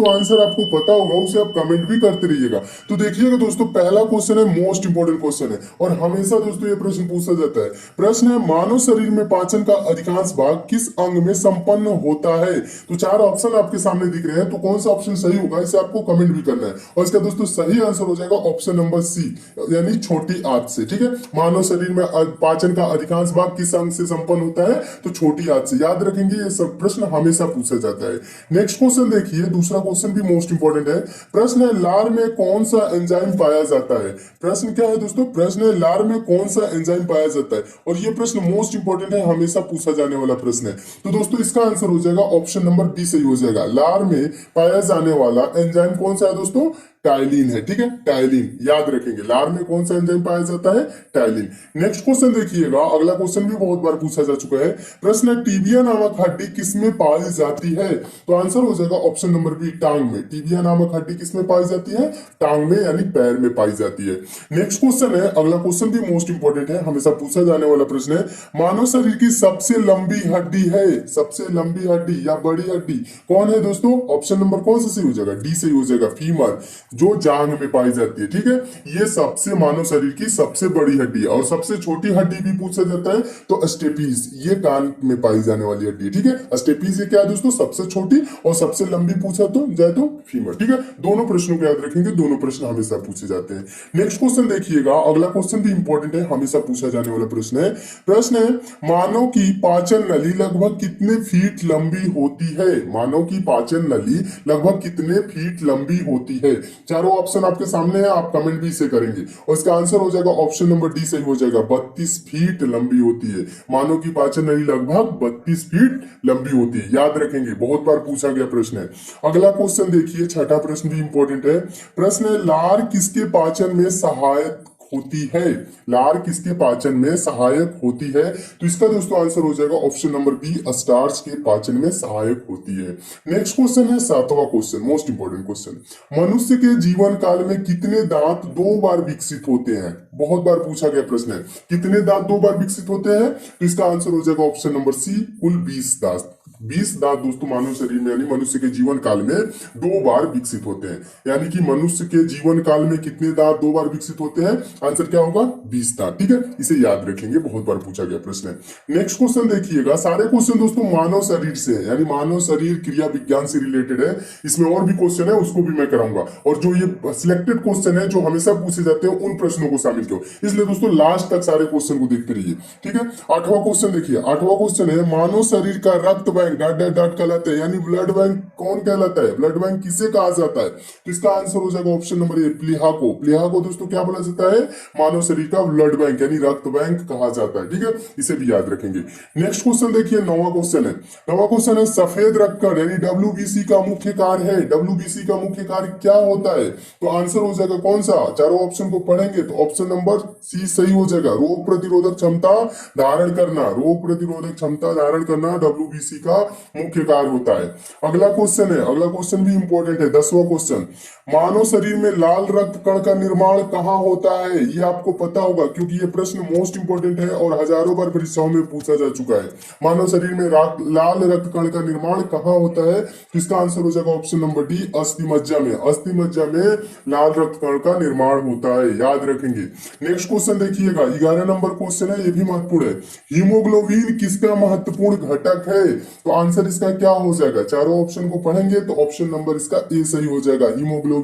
दोस्तों आंसर आपको पता होगा उसे आप कमेंट भी करते रहिएगा। तो देखिएगा दोस्तों, पहला क्वेश्चन है मोस्ट इंपोर्टेंट क्वेश्चन है और हमेशा दोस्तों ये प्रश्न पूछा जाता है। प्रश्न है, मानव शरीर में पाचन का अधिकांश भाग किस अंग में संपन्न होता है? तो चार ऑप्शन आपके सामने दिख रहे हैं, तो कौन सा ऑप्शन सही होगा इसे आपको कमेंट भी करना है। और इसका दोस्तों सही आंसर हो जाएगा ऑप्शन नंबर सी, यानी छोटी आंत से। ठीक है, मानव शरीर में पाचन का अधिकांश भाग किस अंग से संपन्न होता है? तो छोटी आंत से। याद रखेंगे, ये सब प्रश्न हमेशा पूछा जाता है। नेक्स्ट क्वेश्चन देखिए, दूसरा क्वेश्चन भी मोस्ट इंपोर्टेंट है। प्रश्न है, लार में कौन सा एंजाइम पाया जाता है? प्रश्न क्या है दोस्तों? प्रश्न है, लार में कौन सा एंजाइम पाया जाता है? और ये प्रश्न मोस्ट इंपोर्टेंट है, हमेशा पूछा जाने वाला प्रश्न है। तो दोस्तों इसका आंसर हो जाएगा ऑप्शन नंबर बी सही हो जाएगा। लार में पाया जाने वाला एंजाइम कौन सा है दोस्तों? टाइलिन है। ठीक है, टाइलिन याद रखेंगे। लार में कौन सा एंजाइम पाया जाता है? टाइलिन। नेक्स्ट क्वेश्चन देखिएगा, अगला क्वेश्चन भी बहुत बार पूछा जा चुका है। प्रश्न है, टीबिया नामक हड्डी किसमें पाई जाती है? तो आंसर हो जाएगा ऑप्शन नंबर बी, टांग में। टीबिया नामक हड्डी किसमें पाई जाती है? टांग में, यानी पैर में पाई जाती है। नेक्स्ट क्वेश्चन है, अगला क्वेश्चन भी मोस्ट इंपोर्टेंट है, हमेशा पूछा जाने वाला प्रश्न है। मानव शरीर की सबसे लंबी हड्डी है, सबसे लंबी हड्डी या बड़ी हड्डी कौन है दोस्तों? ऑप्शन नंबर कौन सा सही हो जाएगा? डी सही हो जाएगा, फीमर, जो जांघ में पाई जाती है। ठीक है, ये सबसे मानव शरीर की सबसे बड़ी हड्डी है। और सबसे छोटी हड्डी भी पूछा जाता है तो स्टेपीज, ये कान में पाई जाने वाली हड्डी है। ठीक है, स्टेपीज ये क्या है दोस्तों? सबसे छोटी। और सबसे लंबी पूछा तो जाए तो फीमर। ठीक है, दोनों प्रश्नों को याद रखेंगे, दोनों प्रश्न हमेशा पूछे जाते हैं। नेक्स्ट क्वेश्चन देखिएगा, अगला क्वेश्चन भी इंपॉर्टेंट है, हमेशा पूछा जाने वाला प्रश्न है। प्रश्न है, मानव की पाचन नली लगभग कितने फीट लंबी होती है? मानव की पाचन नली लगभग कितने फीट लंबी होती है? चारों ऑप्शन आपके सामने है, आप कमेंट भी इसे करेंगे। और इसका आंसर हो जाएगा ऑप्शन नंबर डी सही हो जाएगा, 32 फीट लंबी होती है। मानव की पाचन नली लगभग 32 फीट लंबी होती है। याद रखेंगे, बहुत बार पूछा गया प्रश्न है। अगला क्वेश्चन देखिए, छठा प्रश्न भी इंपॉर्टेंट है। प्रश्न है, लार किसके पाचन में सहायक होती है? लार किसके पाचन में सहायक होती है? तो इसका दोस्तों आंसर हो जाएगा ऑप्शन नंबर बी, स्टार्च के पाचन में सहायक होती है। नेक्स्ट क्वेश्चन है सातवां क्वेश्चन, मोस्ट इंपोर्टेंट क्वेश्चन। मनुष्य के जीवन काल में कितने दांत 2 बार विकसित होते हैं? बहुत बार पूछा गया प्रश्न है, कितने दांत 2 बार विकसित होते हैं? तो इसका आंसर हो जाएगा ऑप्शन नंबर सी, कुल 20 दांत। 20 दांत दोस्तों मानव शरीर में, यानी मनुष्य के जीवन काल में 2 बार विकसित होते हैं। यानी कि मनुष्य के जीवन काल में कितने दांत 2 बार विकसित होते हैं? आंसर क्या होगा? 20 दांत। ठीक है, इसे याद रखेंगे, बहुत बार पूछा गया प्रश्न है। नेक्स्ट क्वेश्चन देखिएगा, सारे क्वेश्चन दोस्तों मानव शरीर से है, यानी मानव शरीर क्रिया विज्ञान से रिलेटेड है। इसमें और भी क्वेश्चन है, उसको भी मैं कराऊंगा। और जो ये सिलेक्टेड क्वेश्चन है जो हमेशा पूछे जाते हैं, उन प्रश्नों को शामिल करो। इसलिए दोस्तों लास्ट तक सारे क्वेश्चन को देखते रहिए। ठीक है, 8वां क्वेश्चन देखिए। 8वां क्वेश्चन है, मानव शरीर का रक्त बैंक डॉट डॉट डॉट कहलाता है, यानी ब्लड बैंक कौन कहलाता है? ब्लड बैंक किसे कहा जाता है? तो इसका आंसर हो जाएगा ऑप्शन नंबर ए, प्लीहा को। प्लीहा को दोस्तों क्या बोला जाता है? मानव शरीर का ब्लड बैंक यानी रक्त बैंक कहा जाता है। ठीक है, इसे भी याद रखेंगे। नेक्स्ट क्वेश्चन देखिए, 9वां क्वेश्चन है। 9वां क्वेश्चन है, सफेद रक्तकण यानी डब्ल्यूबीसी का मुख्य कार्य है। डब्ल्यूबीसी का मुख्य कार्य क्या होता है? तो आंसर हो जाएगा कौन सा? चारों ऑप्शन को पढ़ेंगे तो ऑप्शन नंबर सी सही हो जाएगा, रोग प्रतिरोधक क्षमता धारण करना। रोग प्रतिरोधक क्षमता धारण करना डब्ल्यूबीसी का मुख्य कार्य होता है। अगला क्वेश्चन है, अगला क्वेश्चन भी इंपॉर्टेंट है, 10वां क्वेश्चन। मानव शरीर में लाल रक्त कण का निर्माण कहाँ होता है? ये आपको पता होगा क्योंकि ये प्रश्न मोस्ट इंपोर्टेंट है और हजारों बार परीक्षाओं में पूछा जा चुका है। मानव शरीर में लाल रक्त कण का निर्माण कहाँ होता है? तो इसका आंसर हो जाएगा ऑप्शन नंबर डी, अस्थि मज्जा में। अस्थि मज्जा में लाल रक्त कण का निर्माण होता है, याद रखेंगे। नेक्स्ट क्वेश्चन देखिएगा, 11 नंबर क्वेश्चन है, ये भी महत्वपूर्ण है। हीमोग्लोबिन किसका महत्वपूर्ण घटक है? तो आंसर इसका क्या हो जाएगा? चारों ऑप्शन को पढ़ेंगे तो ऑप्शन नंबर इसका ए सही हो जाएगा। हीमोग्लोबिन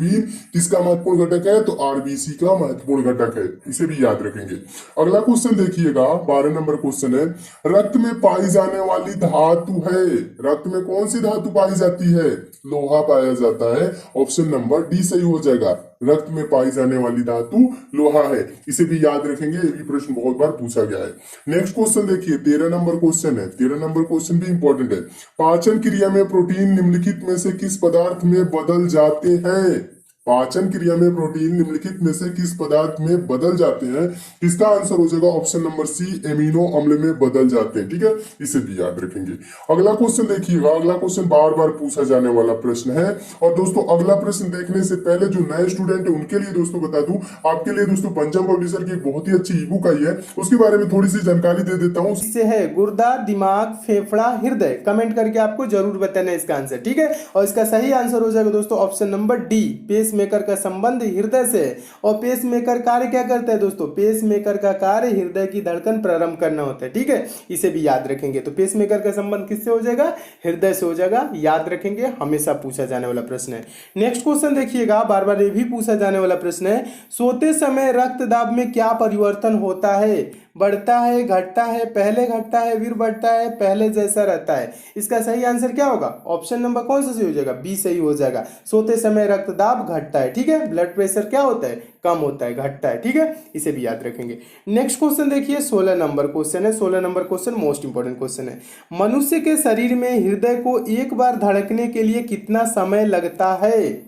किसका महत्वपूर्ण घटक है? तो आरबीसी का महत्वपूर्ण घटक है, इसे भी याद रखेंगे। अगला क्वेश्चन देखिएगा, 12 नंबर क्वेश्चन है। रक्त में पाई जाने वाली धातु है, रक्त में कौन सी धातु पाई जाती है? लोहा पाया जाता है, ऑप्शन नंबर डी सही हो जाएगा। रक्त में पाई जाने वाली धातु लोहा है, इसे भी याद रखेंगे, ये भी प्रश्न बहुत बार पूछा गया है। नेक्स्ट क्वेश्चन देखिए, 13 नंबर क्वेश्चन है। 13 नंबर क्वेश्चन भी इंपॉर्टेंट है। पाचन क्रिया में प्रोटीन निम्नलिखित में से किस पदार्थ में बदल जाते हैं? पाचन क्रिया में प्रोटीन निम्नलिखित में से किस पदार्थ में बदल जाते हैं? इसका आंसर हो जाएगा ऑप्शन नंबर सी, एमिनो अम्ल में बदल जाते हैं। ठीक है, इसे भी याद रखेंगे। अगला क्वेश्चन देखिएगा, अगला क्वेश्चन बार बार पूछा जाने वाला प्रश्न है। और दोस्तों अगला प्रश्न देखने से पहले जो नए स्टूडेंट है उनके लिए दोस्तों बता दूं, आपके लिए दोस्तों पंचम पब्लिशर की एक बहुत ही अच्छी ई बुक आई है, उसके बारे में थोड़ी सी जानकारी दे देता हूँ। इससे है गुर्दा, दिमाग, फेफड़ा, हृदय। कमेंट करके आपको जरूर बताना इसका आंसर। ठीक है, और इसका सही आंसर हो जाएगा दोस्तों option number D, pacemaker का संबंध हृदय से। और पेस मेकर कार्य क्या करता है दोस्तों? पेस मेकर का कार्य हृदय की धड़कन प्रारंभ करना होता है। ठीक है, इसे भी याद रखेंगे। तो पेस मेकर का संबंध किससे हो जाएगा? हृदय से हो जाएगा। याद रखेंगे, हमेशा पूछा जाने वाला प्रश्न है। नेक्स्ट क्वेश्चन देखिएगा, बार बार ये भी पूछा जाने वाला प्रश्न है। सोते समय रक्तदाब में क्या परिवर्तन होता है? बढ़ता है, घटता है, पहले घटता है फिर बढ़ता है, पहले जैसा रहता है? इसका सही आंसर क्या होगा? ऑप्शन नंबर कौन सा सही हो जाएगा? बी सही हो जाएगा। सोते समय रक्तदाब घटता है। ठीक है, ब्लड प्रेशर क्या होता है? कम होता है, घटता है। ठीक है, इसे भी याद रखेंगे। नेक्स्ट क्वेश्चन देखिए, 16 नंबर क्वेश्चन है। 16 number question most important question है। मनुष्य के शरीर में हृदय को एक बार धड़कने के लिए कितना समय लगता है?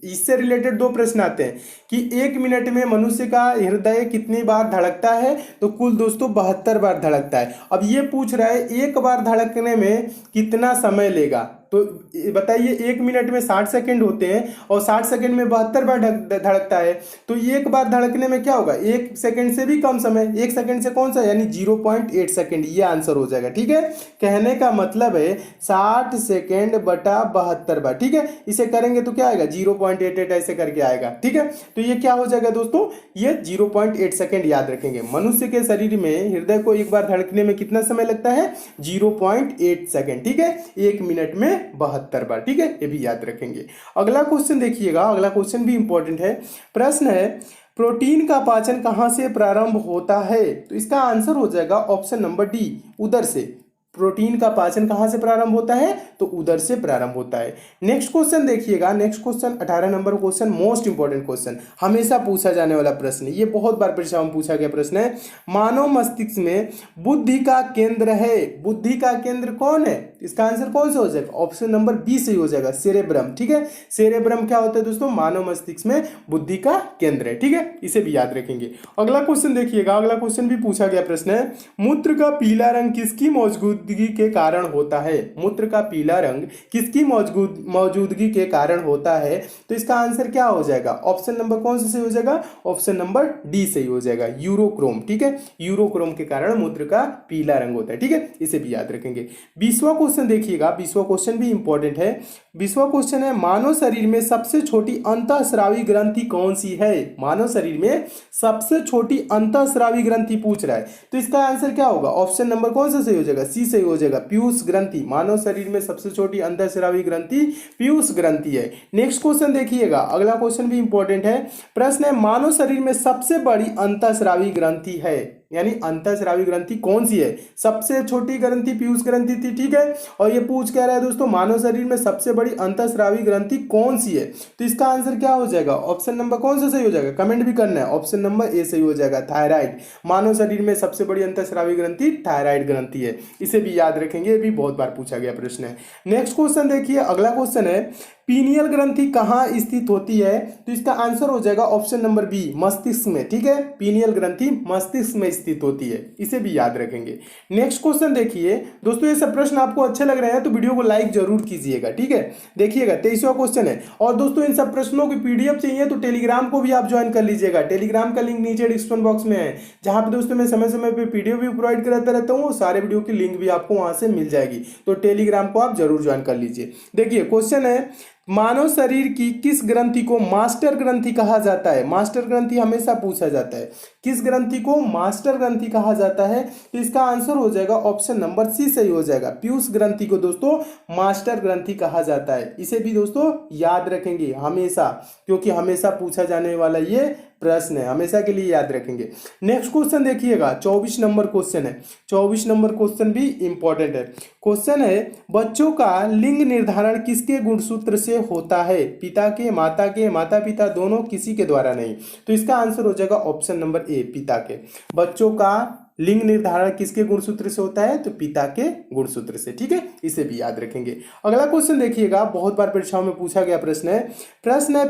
इससे रिलेटेड दो प्रश्न आते हैं कि 1 मिनट में मनुष्य का हृदय कितनी बार धड़कता है? तो कुल दोस्तों 72 बार धड़कता है। अब ये पूछ रहा है एक बार धड़कने में कितना समय लेगा। तो बताइए, 1 मिनट में 60 सेकंड होते हैं और 60 सेकंड में 72 बार धड़कता है। तो एक बार धड़कने में क्या होगा? 1 सेकंड से भी कम समय, 1 सेकंड से कौन सा, यानी 0.8 सेकंड। ये आंसर हो जाएगा। ठीक है, कहने का मतलब है 60 सेकंड बटा 72 बार। ठीक है, इसे करेंगे तो क्या आएगा? 0.88 ऐसे करके आएगा। ठीक है, तो ये क्या हो जाएगा दोस्तों? ये 0.8 सेकंड याद रखेंगे। मनुष्य के शरीर में हृदय को एक बार धड़कने में कितना समय लगता है? 0.8 सेकंड। ठीक है, 1 मिनट में 72 बार। ठीक है, ये भी याद रखेंगे। अगला क्वेश्चन देखिएगा, अगला क्वेश्चन भी इंपॉर्टेंट है। प्रश्न है, प्रोटीन का पाचन कहां से प्रारंभ होता है? तो इसका आंसर हो जाएगा ऑप्शन नंबर डी, उदर से। प्रोटीन का पाचन कहां से प्रारंभ होता है? तो उदर से प्रारंभ होता है। नेक्स्ट क्वेश्चन देखिएगा, next question 18 number question, most important question, हमेशा पूछा जाने वाला प्रश्न। ये बहुत बार परीक्षा में पूछा गया प्रश्न है। मानव मस्तिष्क में बुद्धि का केंद्र है। बुद्धि का केंद्र कौन है? इसका आंसर कौन सा हो जाएगा? ऑप्शन नंबर बी सही हो जाएगा, सेरेब्रम। ठीक है, सेरेब्रम क्या होता है दोस्तों? मानव मस्तिष्क में बुद्धि का केंद्र है। ठीक है, इसे भी याद रखेंगे। अगला क्वेश्चन देखिएगा, अगला क्वेश्चन भी पूछा गया प्रश्न है। मूत्र का पीला रंग किसकी मौजूदगी के कारण होता है? मूत्र का पीला रंग किसकी मौजूदगी के कारण होता है? तो इसका आंसर क्या हो जाएगा? ऑप्शन नंबर कौन सा सही हो जाएगा? ऑप्शन नंबर डी सही हो जाएगा, यूरोक्रोम। ठीक है, यूरोक्रोम के कारण मूत्र का पीला रंग होता है। ठीक है, इसे भी याद रखेंगे। 20वां क्वेश्चन देखिएगा, 20वां क्वेश्चन भी इंपॉर्टेंट है। 20वां क्वेश्चन है, मानव शरीर में सबसे छोटी अंतःस्रावी ग्रंथि कौन सी है? मानव शरीर में सबसे छोटी अंतःस्रावी ग्रंथि पूछ रहा है, तो इसका आंसर क्या होगा? ऑप्शन नंबर कौन सा सही हो जाएगा? सी सही हो जाएगा, पीयूष ग्रंथि। मानव शरीर में सबसे छोटी अंतःस्रावी ग्रंथि पीयूष ग्रंथि है। नेक्स्ट क्वेश्चन देखिएगा, अगला क्वेश्चन भी इंपॉर्टेंट है। प्रश्न है, मानव शरीर में सबसे बड़ी अंतःस्रावी ग्रंथि है, यानी अंतःस्रावी ग्रंथि कौन सी है? सबसे छोटी ग्रंथि पीयूष ग्रंथि थी। ठीक है, और ये पूछ कह रहा है दोस्तों, मानव शरीर में सबसे बड़ी अंतःस्रावी ग्रंथि कौन सी है? तो इसका आंसर क्या हो जाएगा? ऑप्शन नंबर कौन सा सही हो जाएगा? कमेंट भी करना है। ऑप्शन नंबर ए सही हो जाएगा, थायराइड। मानव शरीर में सबसे बड़ी अंतःस्रावी ग्रंथि थायराइड ग्रंथि है। इसे भी याद रखेंगे, ये भी बहुत बार पूछा गया प्रश्न है। नेक्स्ट क्वेश्चन देखिए, अगला क्वेश्चन है, पीनियल ग्रंथि कहाँ स्थित होती है? तो इसका आंसर हो जाएगा ऑप्शन नंबर बी, मस्तिष्क में। ठीक है, पीनियल ग्रंथि मस्तिष्क में स्थित होती है, इसे भी याद रखेंगे। नेक्स्ट क्वेश्चन देखिए दोस्तों, ये सब प्रश्न आपको अच्छे लग रहे हैं तो वीडियो को लाइक जरूर कीजिएगा। ठीक है, देखिएगा 23वां क्वेश्चन है। और दोस्तों इन सब प्रश्नों की पीडीएफ चाहिए तो टेलीग्राम को भी आप ज्वाइन कर लीजिएगा। टेलीग्राम का लिंक नीचे डिस्क्रिप्शन बॉक्स में है, जहां पे दोस्तों मैं समय समय पे पीडीएफ भी प्रोवाइड कराता रहता हूँ। सारे वीडियो की लिंक भी आपको वहां से मिल जाएगी, तो टेलीग्राम को आप जरूर ज्वाइन कर लीजिए। देखिए क्वेश्चन है, मानव शरीर की किस ग्रंथि को मास्टर ग्रंथि कहा जाता है? मास्टर ग्रंथि हमेशा पूछा जाता है, किस ग्रंथि को मास्टर ग्रंथि कहा जाता है? तो इसका आंसर हो जाएगा ऑप्शन नंबर सी सही हो जाएगा, पीयूष ग्रंथि को दोस्तों मास्टर ग्रंथि कहा जाता है। इसे भी दोस्तों याद रखेंगे हमेशा, क्योंकि हमेशा पूछा जाने वाला ये प्रश्न है, हमेशा के लिए याद रखेंगे। नेक्स्ट क्वेश्चन देखिएगा, 24 नंबर क्वेश्चन है। 24 नंबर क्वेश्चन भी इंपॉर्टेंट है। क्वेश्चन है, बच्चों का लिंग निर्धारण किसके गुणसूत्र से होता है? पिता के, माता के, माता पिता दोनों, किसी के द्वारा नहीं। तो इसका आंसर हो जाएगा ऑप्शन नंबर ए, पिता के। बच्चों का लिंग निर्धारण किसके गुणसूत्र से होता है? तो पिता के गुणसूत्र से। ठीक है, इसे भी याद रखेंगे। अगला क्वेश्चन देखिएगा, बहुत बार परीक्षाओं में पूछा गया प्रश्न है।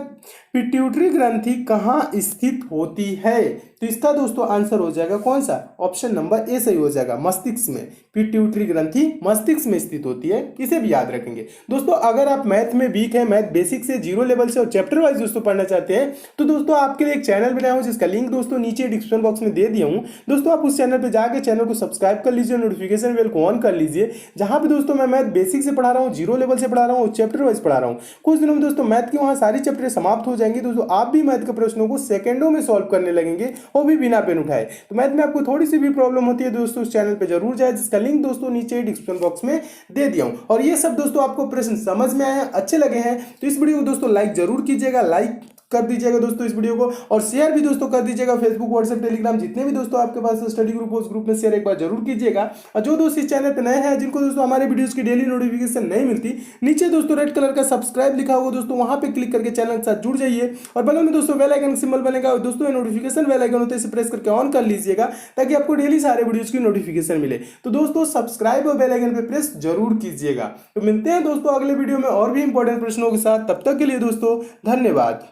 पिट्यूटरी ग्रंथि कहाँ स्थित होती है? तो इसका दोस्तों आंसर हो जाएगा कौन सा? ऑप्शन नंबर ए सही हो जाएगा, मस्तिष्क में। पिट्यूटरी ग्रंथि मस्तिष्क में स्थित होती है, इसे भी याद रखेंगे। दोस्तों अगर आप मैथ में वीक है, मैथ बेसिक से जीरो लेवल से और चैप्टर वाइज दोस्तों पढ़ना चाहते हैं, तो दोस्तों आपके लिए एक चैनल बनाया हूं जिसका लिंक दोस्तों नीचे डिस्क्रिप्शन बॉक्स में दे दिया हूं। दोस्तों आप उस चैनल पर जाकर चैनल को सब्सक्राइब कर लीजिए, नोटिफिकेशन बेल को ऑन कर लीजिए, जहां पे दोस्तों मैं मैथ बेसिक से पढ़ा रहा हूँ, जीरो लेवल से पढ़ा रहा हूँ, चैप्टर वाइज पढ़ा रहा हूँ। कुछ दिनों में दोस्तों मैथ के वहां सारी चैप्टर समाप्त हो जाएंगे। दोस्तों आप भी मैथ के प्रश्नों को सेकंडों में सॉल्व करने लगेंगे, वो भी बिना पेन उठाए। तो मैथ में आपको थोड़ी सी भी प्रॉब्लम होती है दोस्तों, उस चैनल पे जरूर जाए, जिसका लिंक दोस्तों नीचे डिस्क्रिप्शन बॉक्स में दे दिया हूं। और ये सब दोस्तों आपको प्रश्न समझ में आए, अच्छे लगे हैं, तो इस वीडियो को दोस्तों लाइक जरूर कीजिएगा, लाइक कर दीजिएगा दोस्तों इस वीडियो को, और शेयर भी दोस्तों कर दीजिएगा। फेसबुक, व्हाट्सएप, टेलीग्राम जितने भी दोस्तों आपके पास स्टडी ग्रुप हो, उस ग्रुप में शेयर एक बार जरूर कीजिएगा। और जो दोस्त इस चैनल पे नए हैं, जिनको दोस्तों हमारे वीडियोस की डेली नोटिफिकेशन नहीं मिलती, नीचे दोस्तों रेड कलर का सब्सक्राइब लिखा होगा दोस्तों, वहां पे क्लिक करके चैनल के साथ जुड़ जाइए। और बगल में दोस्तों बेल आइकन सिंबल बनेगा, दोस्तों ये नोटिफिकेशन बेल आइकन होता है, इसे प्रेस करके ऑन कर लीजिएगा, ताकि आपको डेली सारे वीडियोस की नोटिफिकेशन मिले। तो दोस्तों सब्सक्राइब और बेल आइकन पे प्रेस जरूर कीजिएगा। तो मिलते हैं दोस्तों अगले वीडियो में और भी इंपॉर्टेंट प्रश्नों के साथ, तब तक के लिए दोस्तों धन्यवाद।